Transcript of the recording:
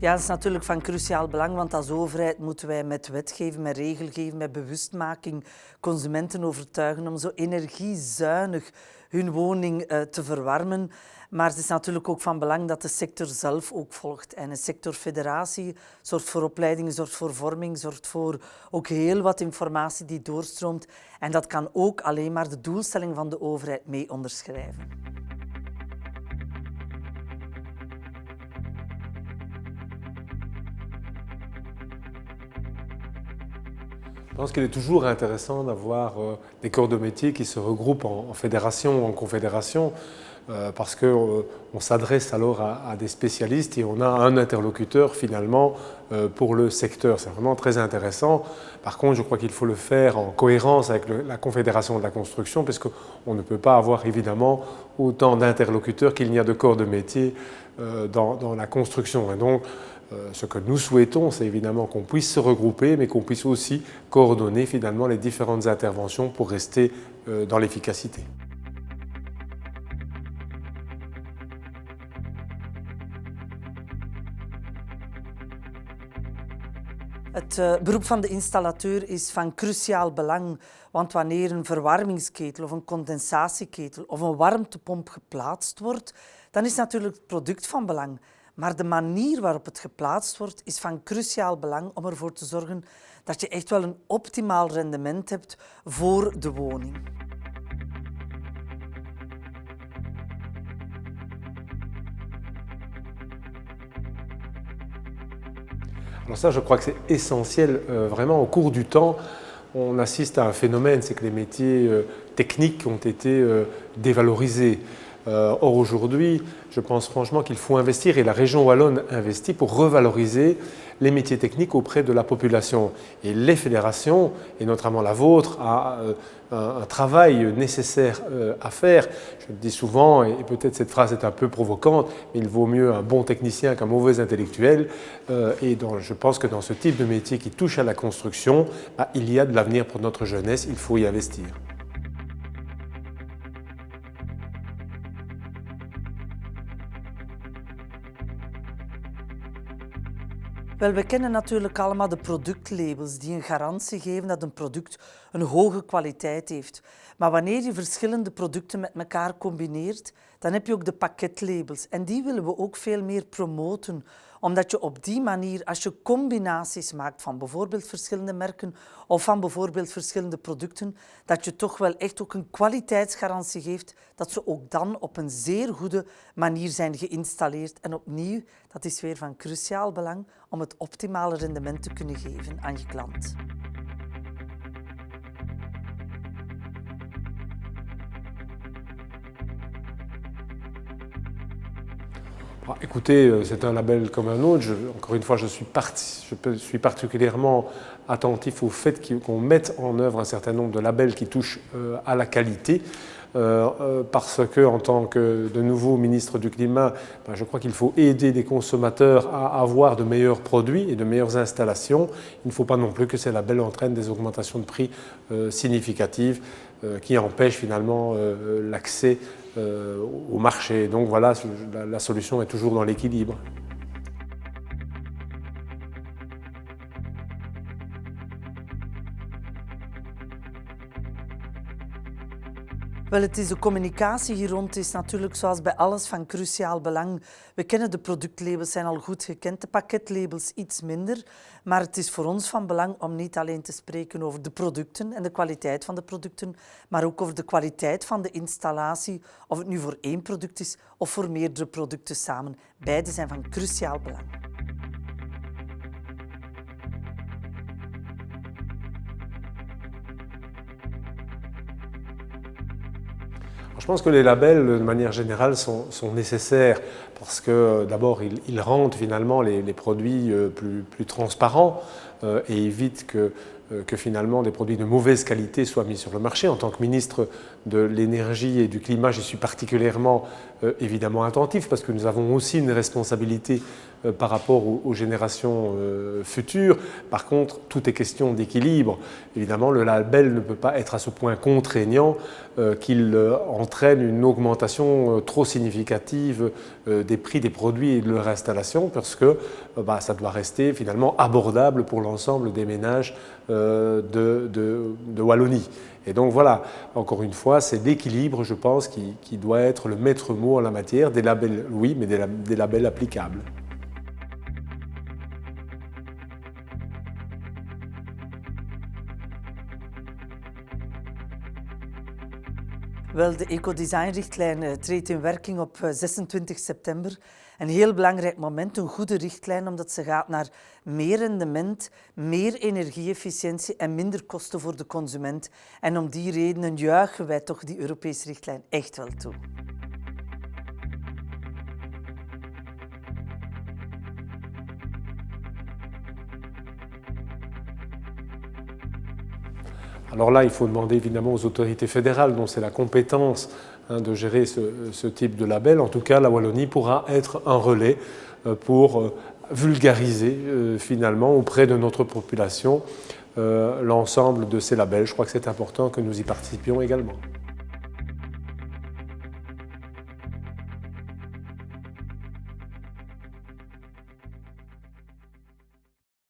Ja, dat is natuurlijk van cruciaal belang, want als overheid moeten wij met wetgeving, met regelgeving, met bewustmaking consumenten overtuigen om zo energiezuinig hun woning te verwarmen. Maar het is natuurlijk ook van belang dat de sector zelf ook volgt. En een sectorfederatie zorgt voor opleidingen, zorgt voor vorming, zorgt voor ook heel wat informatie die doorstroomt. En dat kan ook alleen maar de doelstelling van de overheid mee onderschrijven. Je pense qu'il est toujours intéressant d'avoir des corps de métier qui se regroupent en fédération ou en confédération parce qu'on s'adresse alors à des spécialistes et on a un interlocuteur finalement pour le secteur. C'est vraiment très intéressant. Par contre, je crois qu'il faut le faire en cohérence avec la Confédération de la construction parce qu'on ne peut pas avoir évidemment autant d'interlocuteurs qu'il n'y a de corps de métier dans la construction. Et donc, ce que nous souhaitons, c'est évidemment qu'on puisse se regrouper, mais qu'on puisse aussi coordonner finalement les différentes interventions pour rester dans l'efficacité. Het beroep van de installateur is van cruciaal belang, want wanneer een verwarmingsketel of een condensatieketel of een warmtepomp geplaatst wordt, dan is natuurlijk het product van belang. Maar de manier waarop het geplaatst wordt is van cruciaal belang om ervoor te zorgen dat je echt wel een optimaal rendement hebt voor de woning. Alors ça, je crois que c'est essentiel. Vraiment, au cours du temps, on assiste à un phénomène, c'est que les métiers techniques ont été dévalorisés. Or aujourd'hui, je pense franchement qu'il faut investir et la région wallonne investit pour revaloriser les métiers techniques auprès de la population. Et les fédérations, et notamment la vôtre, a un travail nécessaire à faire. Je le dis souvent, et peut-être cette phrase est un peu provocante, mais il vaut mieux un bon technicien qu'un mauvais intellectuel. Et je pense que dans ce type de métier qui touche à la construction, il y a de l'avenir pour notre jeunesse, il faut y investir. Wel, we kennen natuurlijk allemaal de productlabels die een garantie geven dat een product een hoge kwaliteit heeft. Maar wanneer je verschillende producten met elkaar combineert, dan heb je ook de pakketlabels. En die willen we ook veel meer promoten, omdat je op die manier, als je combinaties maakt van bijvoorbeeld verschillende merken of van bijvoorbeeld verschillende producten, dat je toch wel echt ook een kwaliteitsgarantie geeft dat ze ook dan op een zeer goede manier zijn geïnstalleerd. En opnieuw, dat is weer van cruciaal belang om het optimale rendement te kunnen geven aan je klant. Écoutez, c'est un label comme un autre. Encore une fois, je suis particulièrement attentif au fait qu'on mette en œuvre un certain nombre de labels qui touchent à la qualité. Parce que, en tant que de nouveau ministre du Climat, je crois qu'il faut aider les consommateurs à avoir de meilleurs produits et de meilleures installations. Il ne faut pas non plus que ces labels entraînent des augmentations de prix significatives qui empêchent finalement l'accès au marché. Donc voilà, la solution est toujours dans l'équilibre. Wel, het is de communicatie hier rond is natuurlijk zoals bij alles van cruciaal belang. We kennen de productlabels, zijn al goed gekend, de pakketlabels iets minder. Maar het is voor ons van belang om niet alleen te spreken over de producten en de kwaliteit van de producten, maar ook over de kwaliteit van de installatie, of het nu voor één product is of voor meerdere producten samen. Beide zijn van cruciaal belang. Je pense que les labels, de manière générale, sont nécessaires parce que d'abord, ils rendent finalement les produits plus transparents. et évite que finalement des produits de mauvaise qualité soient mis sur le marché. En tant que ministre de l'énergie et du climat, j'y suis particulièrement évidemment attentif parce que nous avons aussi une responsabilité par rapport aux générations futures. Par contre, tout est question d'équilibre. Évidemment, le label ne peut pas être à ce point contraignant qu'il entraîne une augmentation trop significative des prix des produits et de leur installation parce que ça doit rester finalement abordable pour l'ensemble des ménages de Wallonie. Et donc voilà, encore une fois, c'est l'équilibre, je pense, qui doit être le maître mot en la matière. Des labels, oui, mais des labels applicables. Wel, de ecodesignrichtlijn treedt in werking op 26 september. Een heel belangrijk moment, een goede richtlijn, omdat ze gaat naar meer rendement, meer energie-efficiëntie en minder kosten voor de consument. En om die redenen juichen wij toch die Europese richtlijn echt wel toe. Alors là, il faut demander évidemment aux autorités fédérales, dont c'est la compétence de gérer ce type de label. En tout cas, la Wallonie pourra être un relais pour vulgariser finalement auprès de notre population l'ensemble de ces labels. Je crois que c'est important que nous y participions également.